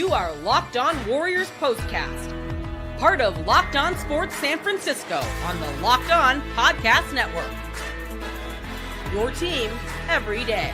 You are Locked On Warriors POSTCAST, part of Locked On Sports San Francisco on the Locked On Podcast Network. Your team every day.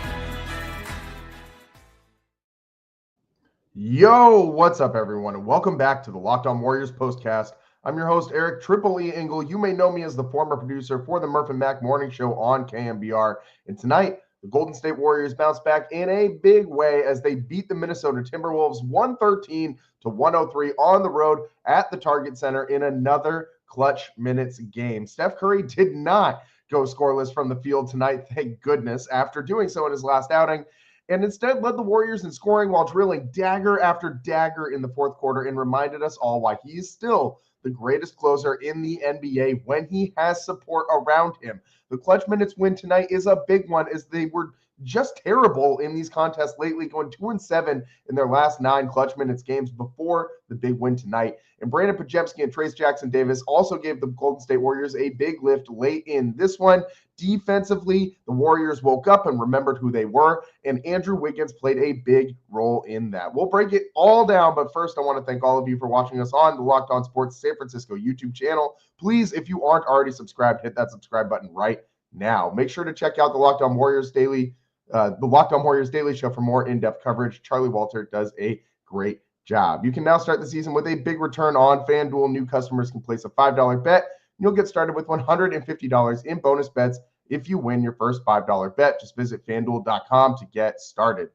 Yo, what's up, everyone, and welcome back to the Locked On Warriors POSTCAST. I'm your host, Eric Triple E Engel. You may know me as the former producer for the Murph and Mac Morning Show on KMBR. And tonight, the Golden State Warriors bounce back in a big way as they beat the Minnesota Timberwolves 113-103 on the road at the Target Center in another clutch minutes game. Steph Curry did not go scoreless from the field tonight, thank goodness, after doing so in his last outing, and instead led the Warriors in scoring while drilling dagger after dagger in the fourth quarter and reminded us all why he is still the greatest closer in the NBA when he has support around him. The clutch minutes win tonight is a big one as they were just terrible in these contests lately, going 2-7 in their last 9 clutch minutes games before the big win tonight. And Brandin Podziemski and Trayce Jackson-Davis also gave the Golden State Warriors a big lift late in this one. Defensively, the Warriors woke up and remembered who they were, and Andrew Wiggins played a big role in that. We'll break it all down, but first I want to thank all of you for watching us on the Locked On Sports San Francisco YouTube channel. Please, if you aren't already subscribed, hit that subscribe button right now. Make sure to check out the Locked On Warriors Daily Show for more in-depth coverage. Charlie Walter does a great job. You can now start the season with a big return on FanDuel. New customers can place a $5 bet. You'll get started with $150 in bonus bets if you win your first $5 bet. Just visit FanDuel.com to get started.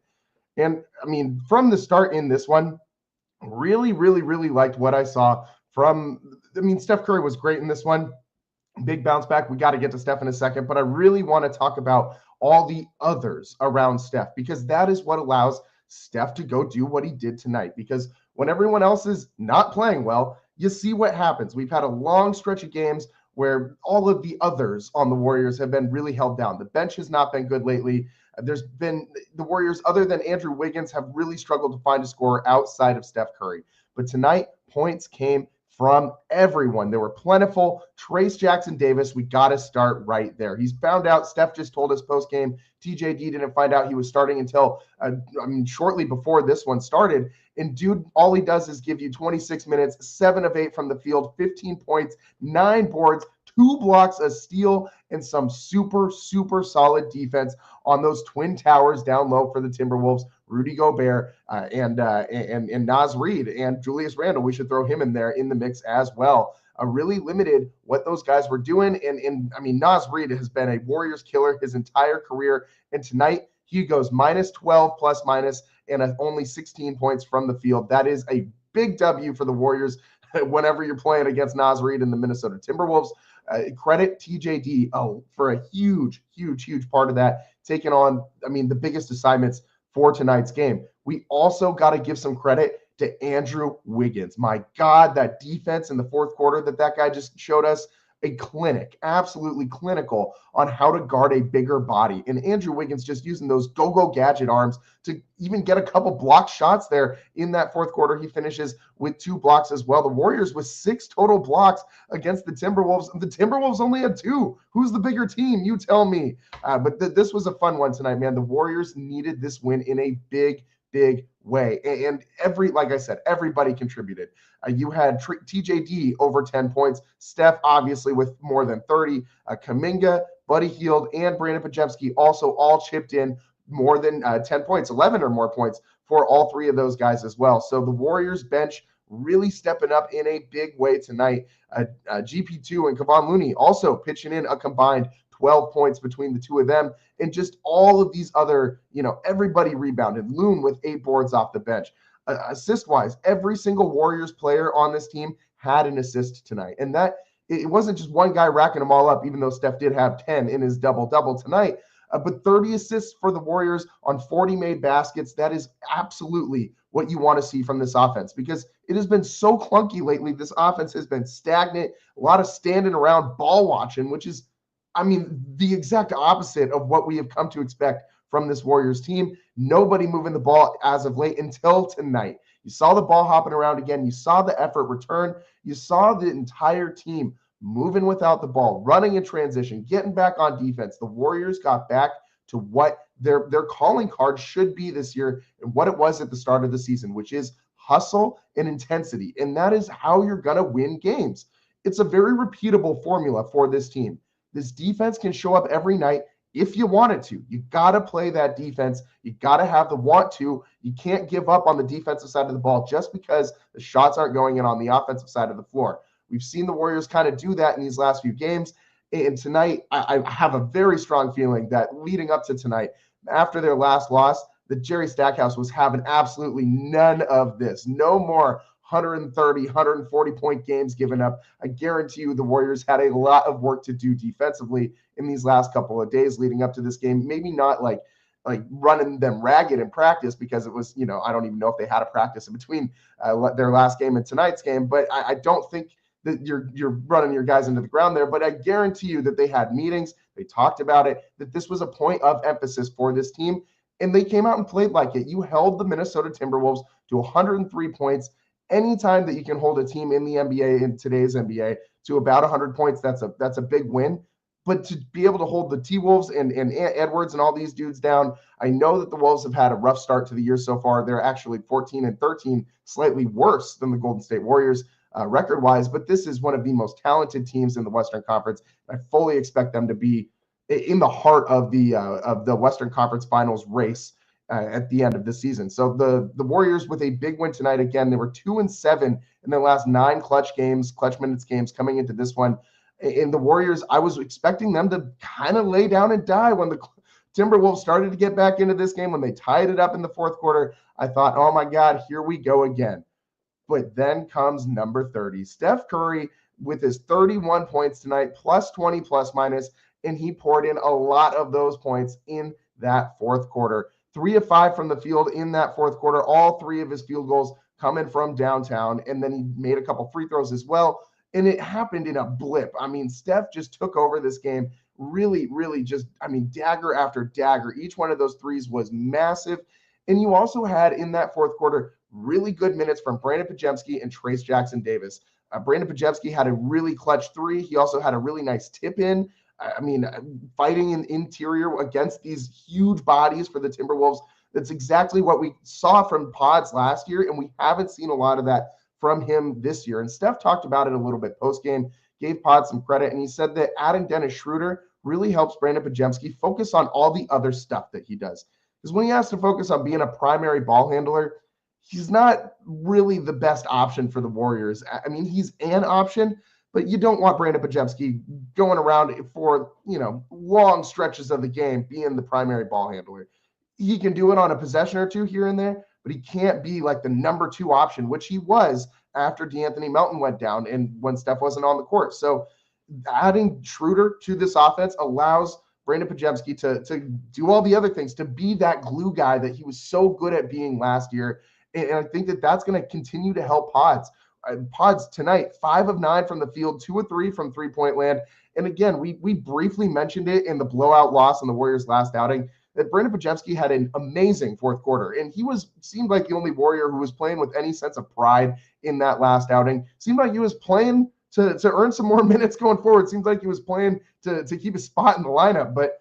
And, I mean, from the start in this one, really liked what I saw from – Steph Curry was great in this one. Big bounce back. We got to get to Steph in a second, but I really want to talk about all the others around Steph, because that is what allows Steph to go do what he did tonight. Because when everyone else is not playing well, you see what happens. We've had a long stretch of games where all of the others on the Warriors have been really held down. The bench has not been good lately. There's been the Warriors, other than Andrew Wiggins, have really struggled to find a scorer outside of Steph Curry. But tonight, points came from everyone. They were plentiful. Trayce Jackson-Davis, we got to start right there. He's found out, Steph just told us post-game, TJD didn't find out he was starting until, shortly before this one started. And dude, all he does is give you 26 minutes, 7 of 8 from the field, 15 points, 9 boards, 2 blocks, a steal, and some super solid defense on those twin towers down low for the Timberwolves. Rudy Gobert and Naz Reid and Julius Randle. We should throw him in there in the mix as well. Really limited what those guys were doing. And Naz Reid has been a Warriors killer his entire career. And tonight he goes -12 plus minus and only 16 points from the field. That is a big W for the Warriors whenever you're playing against Naz Reid and the Minnesota Timberwolves. Credit TJD for a huge part of that, taking on, the biggest assignments for tonight's game. We also got to give some credit to Andrew Wiggins. My God, that defense in the fourth quarter that guy just showed us, a clinic, absolutely clinical on how to guard a bigger body. And Andrew Wiggins just using those go-go gadget arms to even get a couple block shots there in that fourth quarter. He finishes with 2 blocks as well. The Warriors with 6 total blocks against the Timberwolves. The Timberwolves only had 2. Who's the bigger team? You tell me. But this was a fun one tonight, man. The Warriors needed this win in a big way. And like I said, everybody contributed. You had TJD over 10 points. Steph, obviously, with more than 30. Kuminga, Buddy Hield, and Brandin Podziemski also all chipped in more than 10 points, 11 or more points for all 3 of those guys as well. So the Warriors bench really stepping up in a big way tonight. GP2 and Kevon Looney also pitching in a combined 12 points between the 2 of them. And just all of these other, everybody rebounded. Loon with 8 boards off the bench. Assist-wise, every single Warriors player on this team had an assist tonight. And that it wasn't just one guy racking them all up, even though Steph did have 10 in his double-double tonight. But 30 assists for the Warriors on 40 made baskets. That is absolutely what you want to see from this offense, because it has been so clunky lately. This offense has been stagnant, a lot of standing around ball watching, which is, the exact opposite of what we have come to expect from this Warriors team. Nobody moving the ball as of late until tonight. You saw the ball hopping around again. You saw the effort return. You saw the entire team moving without the ball, running in transition, getting back on defense. The Warriors got back to what their calling card should be this year and what it was at the start of the season, which is hustle and intensity. And that is how you're going to win games. It's a very repeatable formula for this team. This defense can show up every night if you want it to. You got to play that defense. You got to have the want to. You can't give up on the defensive side of the ball just because the shots aren't going in on the offensive side of the floor. We've seen the Warriors kind of do that in these last few games. And tonight, I have a very strong feeling that leading up to tonight, after their last loss, that Jerry Stackhouse was having absolutely none of this. No more 130, 140-point games given up. I guarantee you the Warriors had a lot of work to do defensively in these last couple of days leading up to this game. Maybe not like running them ragged in practice, because it was, I don't even know if they had a practice in between their last game and tonight's game. But I don't think that you're running your guys into the ground there. But I guarantee you that they had meetings. They talked about it, that this was a point of emphasis for this team. And they came out and played like it. You held the Minnesota Timberwolves to 103 points. Anytime that you can hold a team in the NBA, in today's NBA, to about 100 points, that's a big win. But to be able to hold the T-Wolves and Edwards and all these dudes down, I know that the Wolves have had a rough start to the year so far. They're actually 14-13, slightly worse than the Golden State Warriors record-wise. But this is one of the most talented teams in the Western Conference. I fully expect them to be in the heart of the Western Conference Finals race at the end of the season. So the Warriors with a big win tonight. Again, they were 2-7 in their last 9 clutch minutes games coming into this one. And the Warriors, I was expecting them to kind of lay down and die when the Timberwolves started to get back into this game. When they tied it up in the fourth quarter, I thought, oh my God, here we go again. But then comes number 30, Steph Curry, with his 31 points tonight, plus 20 plus minus, and he poured in a lot of those points in that fourth quarter. 3 of 5 from the field in that fourth quarter. All 3 of his field goals coming from downtown, and then he made a couple free throws as well. And it happened in a blip. I mean, Steph just took over this game. Really, really just, dagger after dagger. Each one of those threes was massive. And you also had in that fourth quarter really good minutes from Brandin Podziemski and Trayce Jackson-Davis. Brandin Podziemski had a really clutch 3. He also had a really nice tip in. Fighting in interior against these huge bodies for the Timberwolves. That's exactly what we saw from Pods last year, and we haven't seen a lot of that from him this year. And Steph talked about it a little bit post-game, gave Pods some credit, and he said that adding Dennis Schroeder really helps Brandin Podziemski focus on all the other stuff that he does. Because when he has to focus on being a primary ball handler, he's not really the best option for the Warriors. He's an option, but you don't want Brandin Podziemski going around for, long stretches of the game being the primary ball handler. He can do it on a possession or two here and there, but he can't be like the number 2 option, which he was after DeAnthony Melton went down and when Steph wasn't on the court. So adding Schroeder to this offense allows Brandin Podziemski to do all the other things, to be that glue guy that he was so good at being last year. And I think that that's going to continue to help Pods. Pods tonight, 5 of 9 from the field, 2 of 3 from three-point land. And again, we briefly mentioned it in the blowout loss in the Warriors' last outing, that Brandin Podziemski had an amazing fourth quarter. And he seemed like the only Warrior who was playing with any sense of pride in that last outing. Seemed like he was playing to earn some more minutes going forward. Seems like he was playing to keep his spot in the lineup. But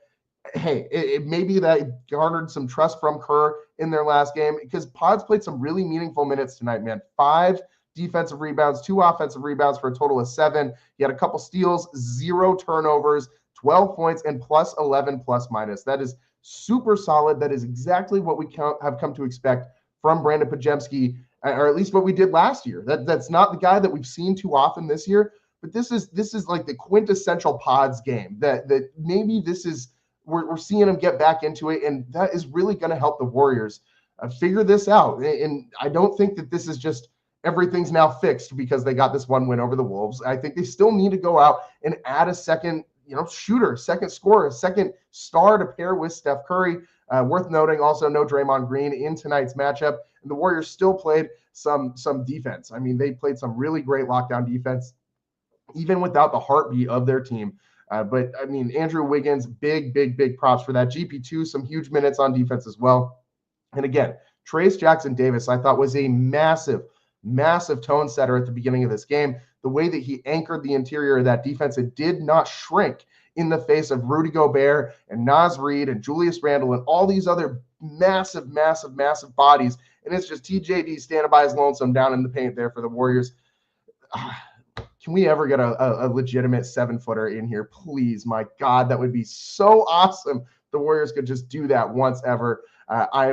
hey, it maybe that garnered some trust from Kerr in their last game, because Pods played some really meaningful minutes tonight, man. 5 defensive rebounds, 2 offensive rebounds for a total of 7. He had a couple steals, 0 turnovers, 12 points, and plus 11 plus minus. That is super solid. That is exactly what we have come to expect from Brandin Podziemski, or at least what we did last year. That's not the guy that we've seen too often this year, but this is like the quintessential Pods game. That maybe this is we're seeing him get back into it, and that is really going to help the Warriors figure this out. And I don't think that this is just everything's now fixed because they got this one win over the Wolves. I think they still need to go out and add a second shooter, second scorer, a second star to pair with Steph Curry. Worth noting also, no Draymond Green in tonight's matchup. And the Warriors still played some defense. They played some really great lockdown defense, even without the heartbeat of their team. But Andrew Wiggins, big props for that. GP2, some huge minutes on defense as well. And again, Trayce Jackson-Davis, I thought was a massive tone setter at the beginning of this game. The way that he anchored the interior of that defense, it did not shrink in the face of Rudy Gobert and Naz Reid and Julius Randle and all these other massive bodies. And it's just TJD standing by his lonesome down in the paint there for the Warriors. Can we ever get a legitimate 7-footer in here? Please, my God, that would be so awesome. The Warriors could just do that once ever. I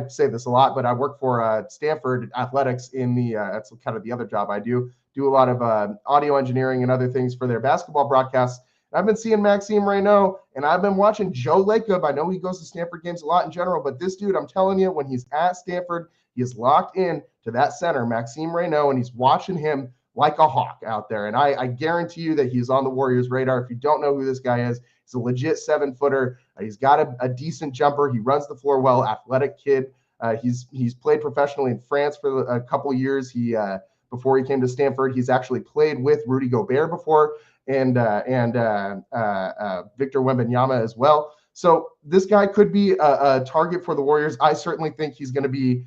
say this a lot, but I work for Stanford Athletics in the that's kind of the other job I do a lot of audio engineering and other things for their basketball broadcasts. I've been seeing Maxime Reynaud, and I've been watching Joe Lacob. I know he goes to Stanford games a lot in general, but this dude, I'm telling you, when he's at Stanford, he is locked in to that center, Maxime Reynaud, and he's watching him like a hawk out there. And I guarantee you that he's on the Warriors' radar. If you don't know who this guy is, he's a legit 7-footer. He's got a decent jumper. He runs the floor well, athletic kid. He's played professionally in France for a couple of years. Before he came to Stanford, he's actually played with Rudy Gobert before and Victor Wembanyama as well. So this guy could be a target for the Warriors. I certainly think he's going to be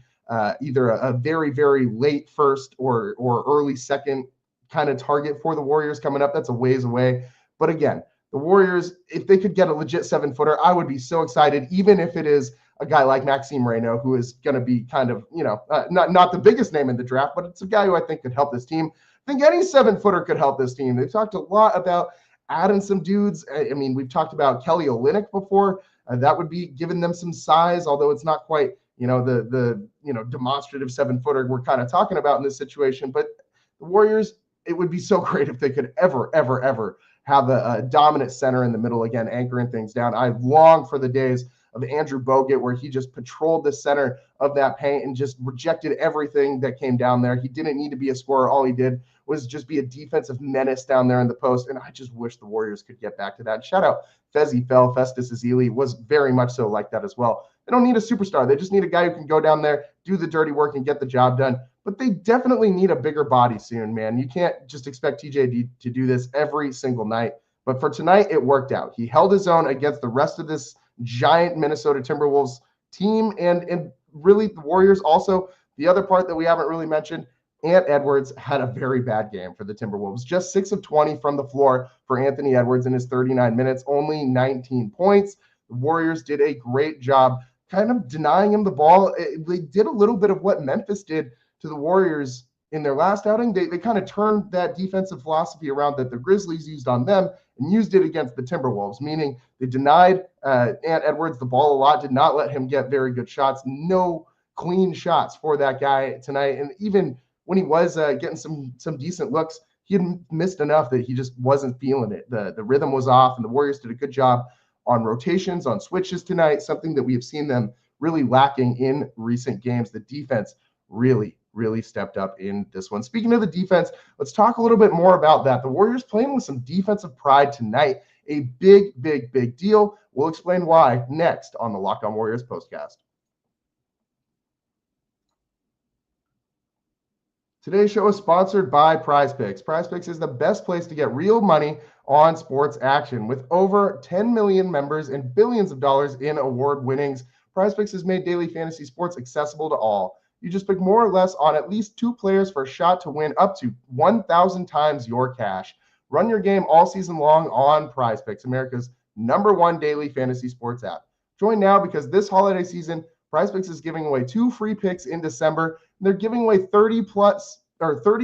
either a very, very late first or early second kind of target for the Warriors coming up. That's a ways away. But again, the Warriors, if they could get a legit 7-footer, I would be so excited, even if it is a guy like Maxime Reynaud, who is going to be kind of, not the biggest name in the draft, but it's a guy who I think could help this team. I think any 7-footer could help this team. They've talked a lot about adding some dudes. I mean, we've talked about Kelly Olynyk before. That would be giving them some size, although it's not quite, the demonstrative 7-footer we're kind of talking about in this situation. But the Warriors, it would be so great if they could ever have a dominant center in the middle again, anchoring things down. I long for the days of Andrew Bogut, where he just patrolled the center of that paint and just rejected everything that came down there. He didn't need to be a scorer. All he did was just be a defensive menace down there in the post. And I just wish the Warriors could get back to that. Shout out Festus Ezeli was very much so like that as well. They don't need a superstar. They just need a guy who can go down there, do the dirty work, and get the job done. But they definitely need a bigger body soon, man. You can't just expect TJD to do this every single night. But for tonight, it worked out. He held his own against the rest of this giant Minnesota Timberwolves team, and really the Warriors also. The other part that we haven't really mentioned, Ant Edwards had a very bad game for the Timberwolves. Just 6 of 20 from the floor for Anthony Edwards in his 39 minutes, only 19 points. The Warriors did a great job kind of denying him the ball. They did a little bit of what Memphis did to the Warriors in their last outing. They kind of turned that defensive philosophy around that the Grizzlies used on them and used it against the Timberwolves, meaning they denied Ant Edwards the ball a lot, did not let him get very good shots, no clean shots for that guy tonight. And even when he was getting some decent looks, he had missed enough that he just wasn't feeling it. The rhythm was off, and the Warriors did a good job on rotations, on switches tonight, something that we have seen them really lacking in recent games. The defense really stepped up in this one. Speaking of the defense, let's talk a little bit more about that. The Warriors playing with some defensive pride tonight, a big deal. We'll explain why next on the Locked On Warriors postcast. Today's show is sponsored by PrizePicks. PrizePicks is the best place to get real money on sports action. With over 10 million members and billions of dollars in award winnings, PrizePicks has made daily fantasy sports accessible to all. You just pick more or less on at least 2 players for a shot to win up to 1,000 times your cash. Run your game all season long on PrizePicks, America's #1 daily fantasy sports app. Join now because this holiday season, PrizePicks is giving away 2 free picks in December. They're giving away $30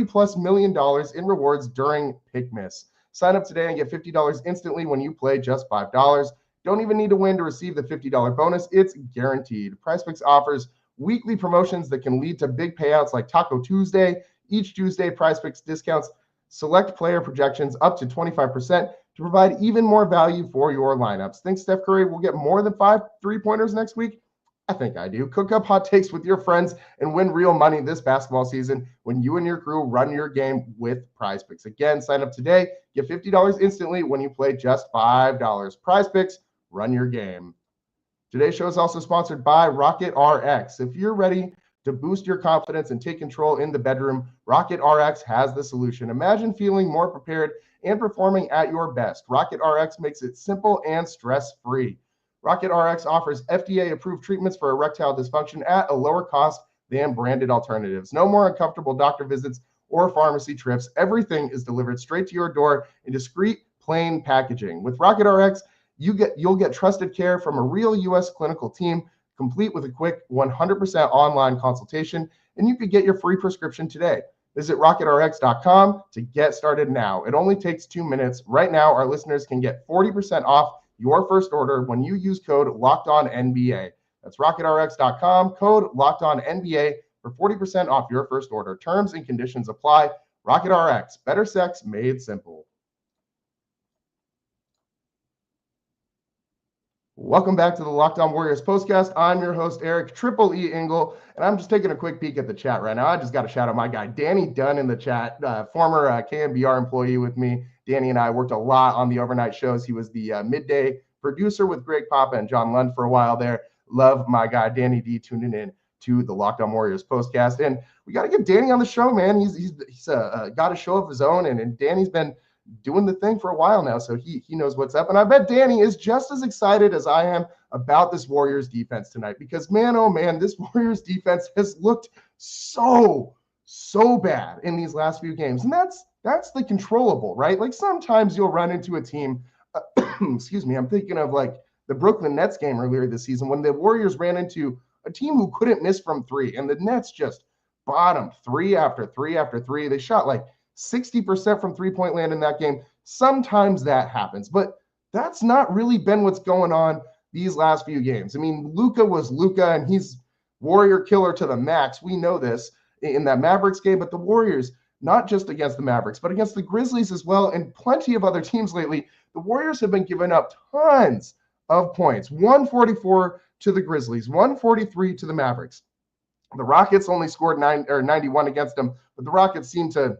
plus million in rewards during Pickmas. Sign up today and get $50 instantly when you play just $5. Don't even need to win to receive the $50 bonus. It's guaranteed. PrizePicks offers weekly promotions that can lead to big payouts like Taco Tuesday. Each Tuesday, PrizePicks discounts select player projections up to 25% to provide even more value for your lineups. Think Steph Curry will get more than 5 3-pointers next week? I think I do. Cook up hot takes with your friends and win real money this basketball season when you and your crew run your game with PrizePicks. Again, sign up today. Get $50 instantly when you play just $5. PrizePicks, run your game. Today's show is also sponsored by Rocket RX. If you're ready to boost your confidence and take control in the bedroom, Rocket RX has the solution. Imagine feeling more prepared and performing at your best. Rocket RX makes it simple and stress-free. Rocket RX offers FDA-approved treatments for erectile dysfunction at a lower cost than branded alternatives. No more uncomfortable doctor visits or pharmacy trips. Everything is delivered straight to your door in discreet plain packaging. With RocketRx, you'll get trusted care from a real U.S. clinical team, complete with a quick 100% online consultation, and you could get your free prescription today. Visit rocketrx.com to get started now. It only takes 2 minutes. Right now, our listeners can get 40% off your first order when you use code LOCKEDONNBA. That's rocketrx.com, code LOCKEDONNBA for 40% off your first order. Terms and conditions apply. RocketRx, better sex made simple. Welcome back to the Locked On Warriors postcast. I'm your host, Eric Triple E Engel, and I'm just taking a quick peek at the chat right now. I just got to shout out my guy, Danny Dunn, in the chat, former KMBR employee with me. Danny and I worked a lot on the overnight shows. He was the midday producer with Greg Papa and John Lund for a while there. Love my guy, Danny D, tuning in to the Locked On Warriors postcast. And we got to get Danny on the show, man. He's got a show of his own, and Danny's been doing the thing for a while now, so he knows what's up. And I bet Danny is just as excited as I am about this Warriors defense tonight, because man, oh man, this Warriors defense has looked so bad in these last few games. And that's the controllable, right? Like sometimes you'll run into a team, excuse me, I'm thinking of like the Brooklyn Nets game earlier this season when the Warriors ran into a team who couldn't miss from three, and the Nets just bottomed three after three after three. They shot like 60% from three-point land in that game. Sometimes that happens, but that's not really been what's going on these last few games. I mean, Luka was Luka, and he's Warrior killer to the max. We know this in that Mavericks game, but the Warriors, not just against the Mavericks, but against the Grizzlies as well, and plenty of other teams lately, the Warriors have been giving up tons of points. 144 to the Grizzlies, 143 to the Mavericks. The Rockets only scored 91 against them, but the Rockets seem to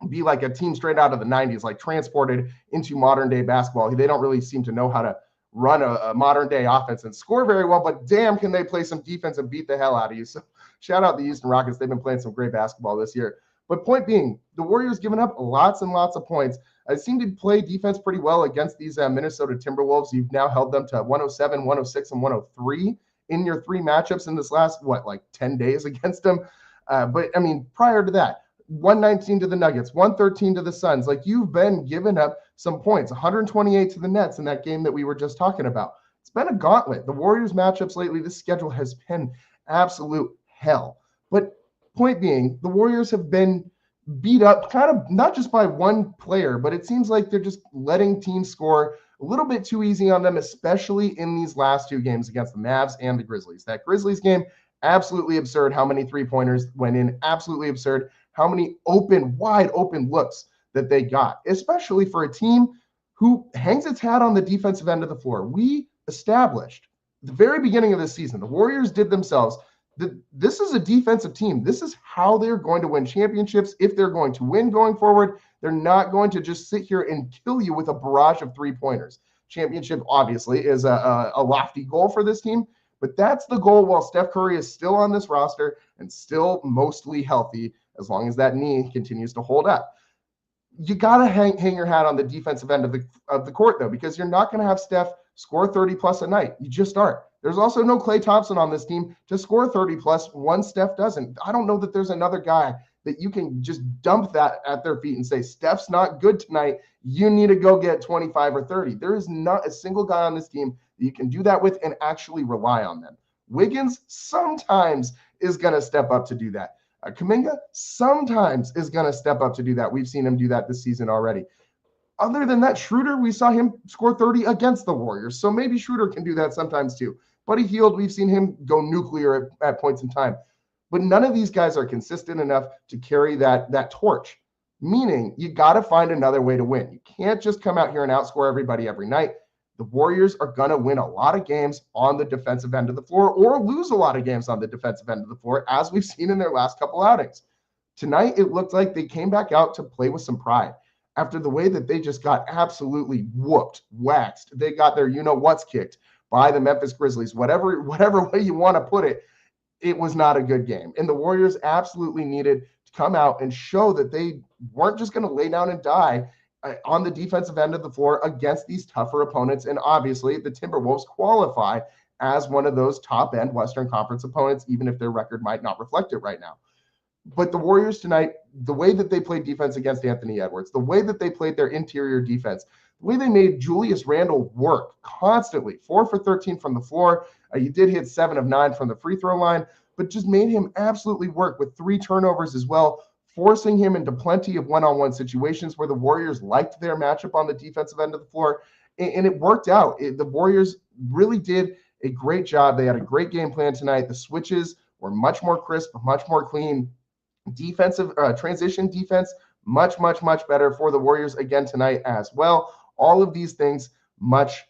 be like a team straight out of the 90s, like transported into modern day basketball. They don't really seem to know how to run a modern day offense and score very well, but damn, can they play some defense and beat the hell out of you. So shout out the Houston Rockets. They've been playing some great basketball this year. But point being, the Warriors giving up lots and lots of points. I seem to play defense pretty well against these Minnesota Timberwolves. You've now held them to 107, 106, and 103 in your three matchups in this last, 10 days against them. But I mean, prior to that, 119 to the Nuggets, 113 to the Suns. Like, you've been giving up some points, 128 to the Nets in that game that we were just talking about. It's been a gauntlet. The Warriors matchups lately, this schedule has been absolute hell. But point being, the Warriors have been beat up kind of not just by one player, but it seems like they're just letting teams score a little bit too easy on them, especially in these last two games against the Mavs and the Grizzlies. That Grizzlies game, absolutely absurd how many three-pointers went in, absolutely absurd how many wide open looks that they got, especially for a team who hangs its hat on the defensive end of the floor. We established at the very beginning of this season, the Warriors did themselves, that this is a defensive team. This is how they're going to win championships. If they're going to win going forward, they're not going to just sit here and kill you with a barrage of three-pointers. Championship, obviously, is a lofty goal for this team, but that's the goal while Steph Curry is still on this roster and still mostly healthy, as long as that knee continues to hold up. You got to hang your hat on the defensive end of the court, though, because you're not going to have Steph score 30-plus a night. You just aren't. There's also no Klay Thompson on this team to score 30-plus once Steph doesn't. I don't know that there's another guy that you can just dump that at their feet and say, Steph's not good tonight. You need to go get 25 or 30. There is not a single guy on this team that you can do that with and actually rely on them. Wiggins sometimes is going to step up to do that. Kuminga sometimes is going to step up to do that. We've seen him do that this season already. Other than that, Schroeder, we saw him score 30 against the Warriors. So maybe Schroeder can do that sometimes too. Buddy Hield, we've seen him go nuclear at points in time. But none of these guys are consistent enough to carry that torch. Meaning, you got to find another way to win. You can't just come out here and outscore everybody every night. The Warriors are going to win a lot of games on the defensive end of the floor or lose a lot of games on the defensive end of the floor, as we've seen in their last couple outings. Tonight, it looked like they came back out to play with some pride after the way that they just got absolutely waxed. They got their you-know-what's kicked by the Memphis Grizzlies. Whatever way you want to put it, it was not a good game. And the Warriors absolutely needed to come out and show that they weren't just going to lay down and die on the defensive end of the floor against these tougher opponents. And obviously the Timberwolves qualify as one of those top-end Western Conference opponents, even if their record might not reflect it right now. But the Warriors tonight, the way that they played defense against Anthony Edwards, the way that they played their interior defense, the the way they made Julius Randle work constantly, 4 for 13 from the floor. He did hit 7 of 9 from the free throw line, but just made him absolutely work with 3 turnovers as well, forcing him into plenty of one-on-one situations where the Warriors liked their matchup on the defensive end of the floor. And it worked out. The Warriors really did a great job. They had a great game plan tonight. The switches were much more crisp, much more clean. Defensive transition defense, much better for the Warriors again tonight as well. All of these things much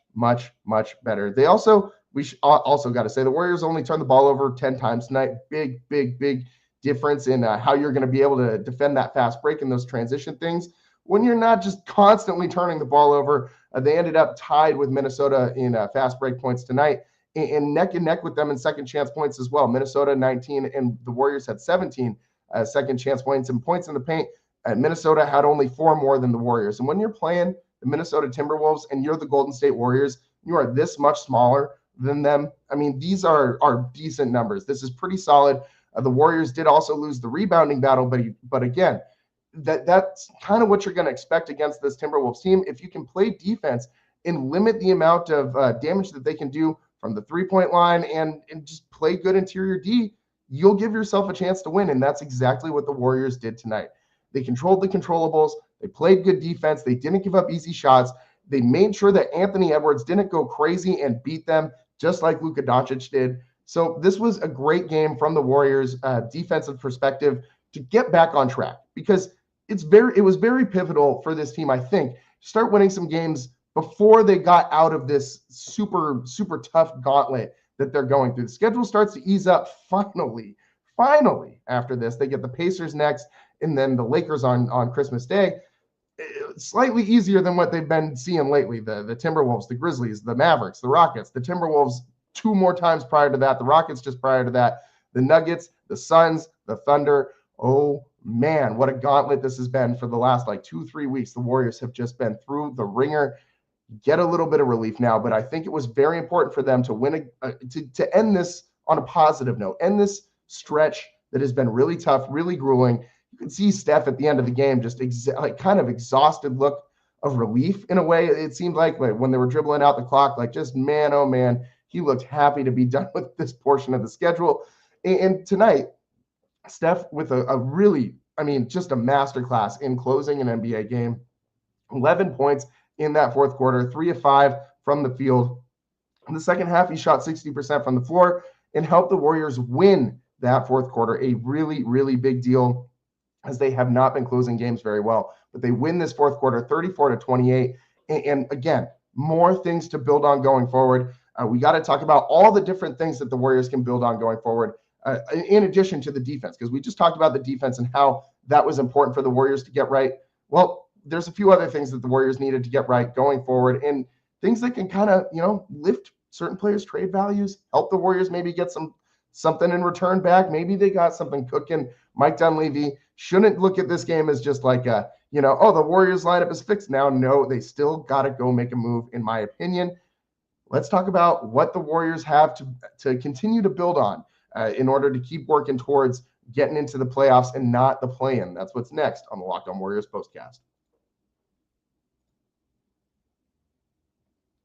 better. They also, also got to say, the Warriors only turned the ball over 10 times tonight. Big difference in how you're going to be able to defend that fast break and those transition things when you're not just constantly turning the ball over. They ended up tied with Minnesota in fast break points tonight, and neck and neck with them in second chance points as well. Minnesota 19 and the Warriors had 17 second chance points, and points in the paint. Minnesota had only 4 more than the Warriors. And when you're playing the Minnesota Timberwolves and you're the Golden State Warriors, you are this much smaller than them. I mean, these are decent numbers. This is pretty solid. The Warriors did also lose the rebounding battle, but again, that's kind of what you're going to expect against this Timberwolves team. If you can play defense and limit the amount of damage that they can do from the three-point line and just play good interior D, you'll give yourself a chance to win, and that's exactly what the Warriors did tonight. They controlled the controllables. They played good defense. They didn't give up easy shots. They made sure that Anthony Edwards didn't go crazy and beat them just like Luka Doncic did. So this was a great game from the Warriors' defensive perspective to get back on track, because it was very pivotal for this team, I think, to start winning some games before they got out of this super tough gauntlet that they're going through. The schedule starts to ease up finally after this. They get the Pacers next and then the Lakers on Christmas Day. Slightly easier than what they've been seeing lately. The Timberwolves, the Grizzlies, the Mavericks, the Rockets, the Timberwolves 2 more times prior to that, the Rockets just prior to that, the Nuggets, the Suns, the Thunder. Oh man, what a gauntlet this has been for the last 2-3 weeks. The Warriors have just been through the ringer. Get a little bit of relief now, but I think it was very important for them to win, to end this on a positive note, end this stretch that has been really tough, really grueling. You can see Steph at the end of the game just kind of exhausted look of relief in a way. It seemed like when they were dribbling out the clock, just man, oh man, he looked happy to be done with this portion of the schedule. And tonight, Steph with a really, just a masterclass in closing an NBA game. 11 points in that fourth quarter, 3 of 5 from the field. In the second half, he shot 60% from the floor and helped the Warriors win that fourth quarter, a really big deal, as they have not been closing games very well. But they win this fourth quarter, 34-28. And again, more things to build on going forward. We got to talk about all the different things that the Warriors can build on going forward, in addition to the defense, because we just talked about the defense and how that was important for the Warriors to get right. Well, there's a few other things that the Warriors needed to get right going forward, and things that can kind of, lift certain players' trade values, help the Warriors maybe get something in return back. Maybe they got something cooking. Mike Dunleavy shouldn't look at this game as just the Warriors lineup is fixed now. No, they still got to go make a move, in my opinion. Let's talk about what the Warriors have to continue to build on in order to keep working towards getting into the playoffs and not the play-in. That's what's next on the Locked On Warriors postcast.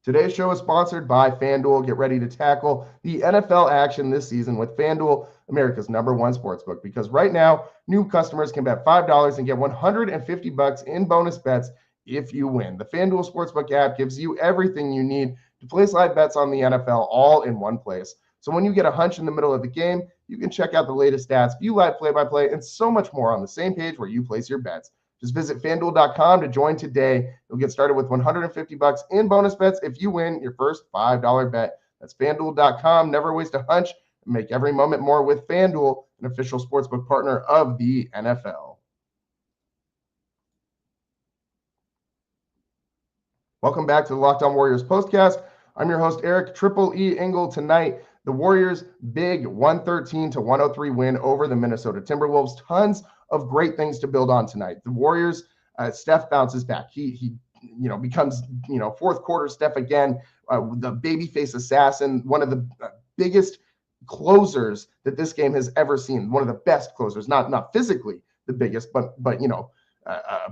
Today's show is sponsored by FanDuel. Get ready to tackle the NFL action this season with FanDuel, America's #1 sportsbook, because right now, new customers can bet $5 and get $150 in bonus bets if you win. The FanDuel Sportsbook app gives you everything you need to place live bets on the NFL all in one place. So when you get a hunch in the middle of the game, you can check out the latest stats, view live play-by-play, and so much more on the same page where you place your bets. Just visit FanDuel.com to join today. You'll get started with $150 in bonus bets if you win your first $5 bet. That's FanDuel.com. Never waste a hunch and make every moment more with FanDuel, an official sportsbook partner of the NFL. Welcome back to the Locked On Warriors postcast. I'm your host, Eric Triple E Engel. Tonight, the Warriors' big 113-103 win over the Minnesota Timberwolves. Tons of great things to build on tonight. The Warriors, Steph bounces back. He becomes, fourth quarter Steph again, the babyface assassin, one of the biggest closers that this game has ever seen. One of the best closers, not physically the biggest, but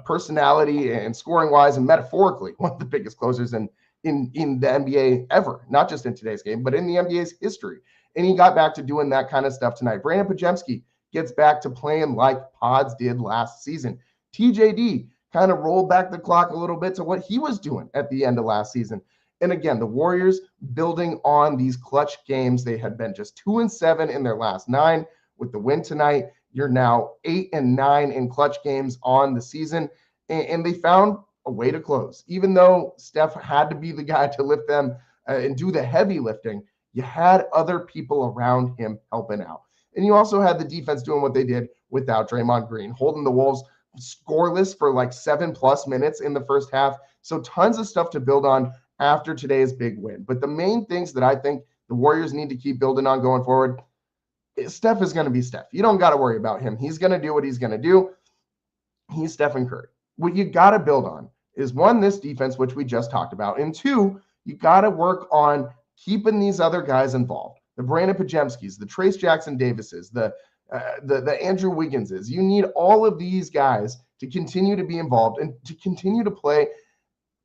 personality and scoring wise and metaphorically one of the biggest closers in the NBA ever, not just in today's game, but in the NBA's history. And he got back to doing that kind of stuff tonight. Brandin Podziemski gets back to playing like Pods did last season. TJD kind of rolled back the clock a little bit to what he was doing at the end of last season. And again, the Warriors building on these clutch games. They had been just 2-7 in their last 9. With the win tonight, you're now 8-9 in clutch games on the season. And they found a way to close. Even though Steph had to be the guy to lift them and do the heavy lifting, you had other people around him helping out. And you also had the defense doing what they did without Draymond Green, holding the Wolves scoreless for like 7+ minutes in the first half. So tons of stuff to build on after today's big win. But the main things that I think the Warriors need to keep building on going forward, Steph is going to be Steph. You don't got to worry about him. He's going to do what he's going to do. He's Stephen Curry. What you got to build on is, one, this defense, which we just talked about, and two, you got to work on keeping these other guys involved. The Brandin Podziemskis, the Trayce Jackson-Davises, the Andrew Wigginses. You need all of these guys to continue to be involved and to continue to play,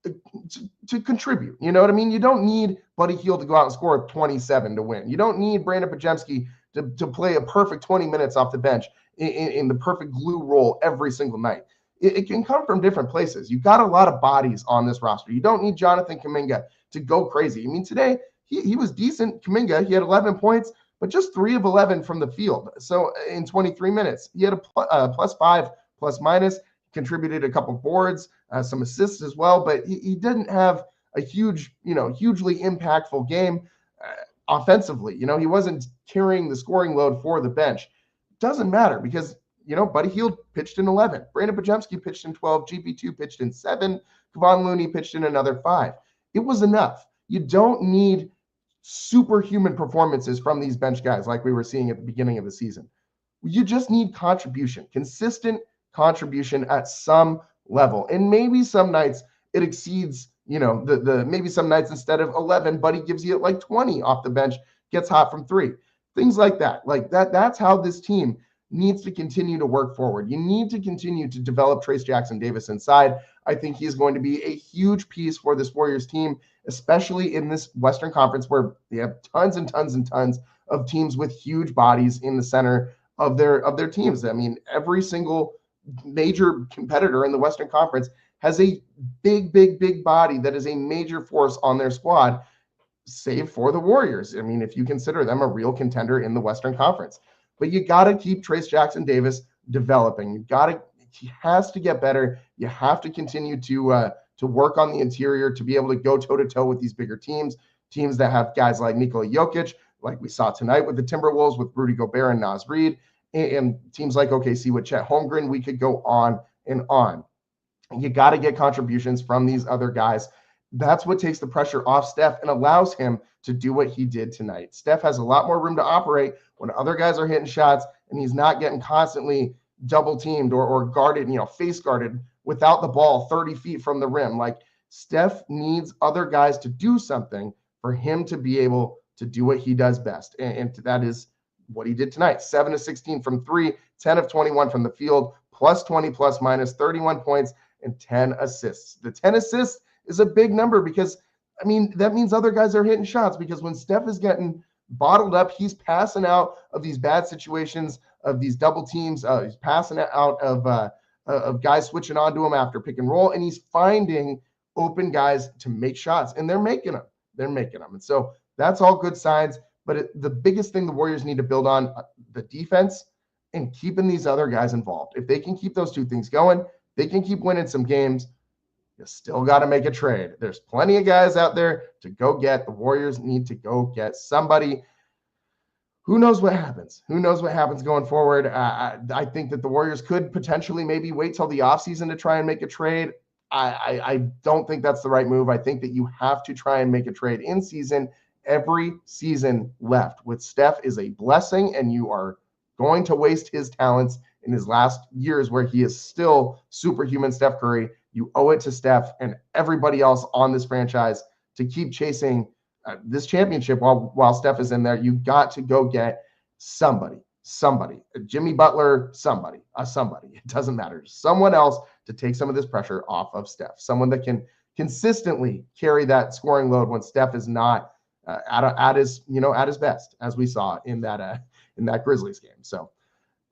to contribute. You know what I mean? You don't need Buddy Hield to go out and score 27 to win. You don't need Brandin Podziemski to play a perfect 20 minutes off the bench in the perfect glue role every single night. It can come from different places. You've got a lot of bodies on this roster. You don't need Jonathan Kuminga to go crazy. I mean, today he was decent. Kuminga, he had 11 points, but just 3 of 11 from the field. So in 23 minutes, he had a +5 plus minus, contributed a couple boards, some assists as well, but he didn't have a huge, hugely impactful game offensively. He wasn't carrying the scoring load for the bench. Doesn't matter because, Buddy Hield pitched in 11. Brandin Podziemski pitched in 12. GP2 pitched in 7. Kevon Looney pitched in another 5. It was enough. You don't need superhuman performances from these bench guys like we were seeing at the beginning of the season. You just need contribution, consistent contribution at some level. And maybe some nights it exceeds, maybe some nights instead of 11, Buddy gives you like 20 off the bench, gets hot from 3. Things like that. That's how this team needs to continue to work forward. You need to continue to develop Trayce Jackson-Davis inside. I think he's going to be a huge piece for this Warriors team, especially in this Western Conference where they have tons and tons and tons of teams with huge bodies in the center of their teams. I mean, every single major competitor in the Western Conference has a big body that is a major force on their squad, save for the Warriors. I mean, if you consider them a real contender in the Western Conference. But you got to keep Trayce Jackson-Davis developing. He has to get better. You have to continue to work on the interior to be able to go toe-to-toe with these bigger teams that have guys like Nikola Jokic, like we saw tonight with the Timberwolves with Rudy Gobert and Naz Reid, and teams like OKC with Chet Holmgren. We could go on and on. You got to get contributions from these other guys. That's what takes the pressure off Steph and allows him to do what he did tonight. Steph has a lot more room to operate when other guys are hitting shots and he's not getting constantly double teamed or guarded, face guarded without the ball 30 feet from the rim. Like, Steph needs other guys to do something for him to be able to do what he does best. And that is what he did tonight. 7 of 16 from 3, 10 of 21 from the field, +20 plus minus, 31 points and 10 assists. The 10 assists is a big number because, that means other guys are hitting shots, because when Steph is getting bottled up, he's passing out of these bad situations, of these double teams. He's passing out of guys switching onto him after pick and roll, and he's finding open guys to make shots, and they're making them. And so that's all good signs. But the biggest thing the Warriors need to build on, the defense and keeping these other guys involved. If they can keep those two things going, they can keep winning some games. You still got to make a trade. There's plenty of guys out there to go get. The Warriors need to go get somebody. Who knows what happens? Who knows what happens going forward? I think that the Warriors could potentially maybe wait till the offseason to try and make a trade. I don't think that's the right move. I think that you have to try and make a trade in season. Every season left with Steph is a blessing, and you are going to waste his talents in his last years where he is still superhuman Steph Curry. You owe it to Steph and everybody else on this franchise to keep chasing this championship while Steph is in there. You got to go get somebody, Jimmy Butler, somebody. It doesn't matter. Someone else to take some of this pressure off of Steph. Someone that can consistently carry that scoring load when Steph is not at his best, as we saw in that Grizzlies game. So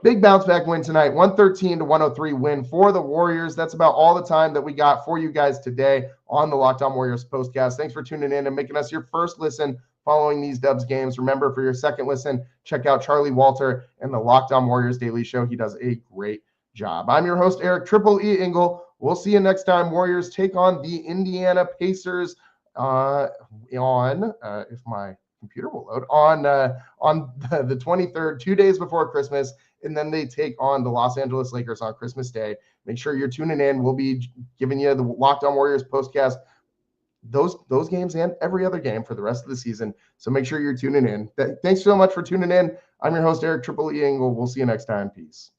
big bounce back win tonight, 113-103 win for the Warriors. That's about all the time that we got for you guys today on the Locked On Warriors postcast. Thanks for tuning in and making us your first listen following these Dubs games. Remember, for your second listen, check out Charlie Walter and the Locked On Warriors Daily Show. He does a great job. I'm your host, Eric Triple E Engel. We'll see you next time. Warriors take on the Indiana Pacers if my computer will load, on the 23rd, 2 days before Christmas, and then they take on the Los Angeles Lakers on Christmas Day. Make sure you're tuning in. We'll be giving you the Locked On Warriors postcast, those games and every other game for the rest of the season. So make sure you're tuning in. Thanks so much for tuning in. I'm your host, Eric Triple E Engel. We'll see you next time. Peace.